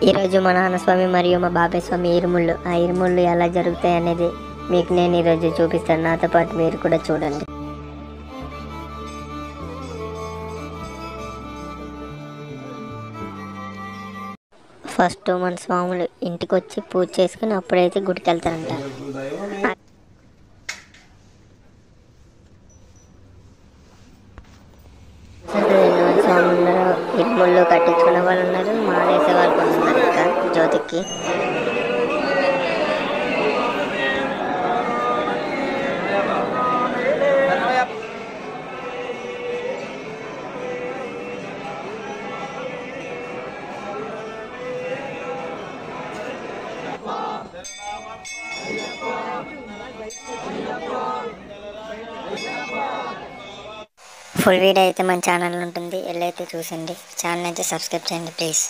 ఈరోజు మా నాన్న స్వామి మరియు మా బాబాయ్ స్వామి ఇరుముళ్ళు ఆ ఇరుముళ్ళు ఎలా జరుగుతాయి అనేది మీకు నేను ఈరోజు చూపిస్తాను. నాతో పాటు మీరు కూడా చూడండి. ఫస్ట్ మన స్వాములు ఇంటికి వచ్చి పూజ చేసుకుని అప్పుడైతే గుడికి వెళ్తారంట. స్వాములు ఉన్నారు, ఇరుముళ్ళు కట్టించుకునే వాళ్ళు ఉన్నారు, మాలేసే వాళ్ళు కూడా ఉన్నారు. ఇంకా జ్యోతికి ఫుల్ వీడియో అయితే మన ఛానల్ ఉంటుంది, వెళ్ళైతే చూసండి. ఛానల్ అయితే సబ్స్క్రైబ్ చేయండి ప్లీజ్.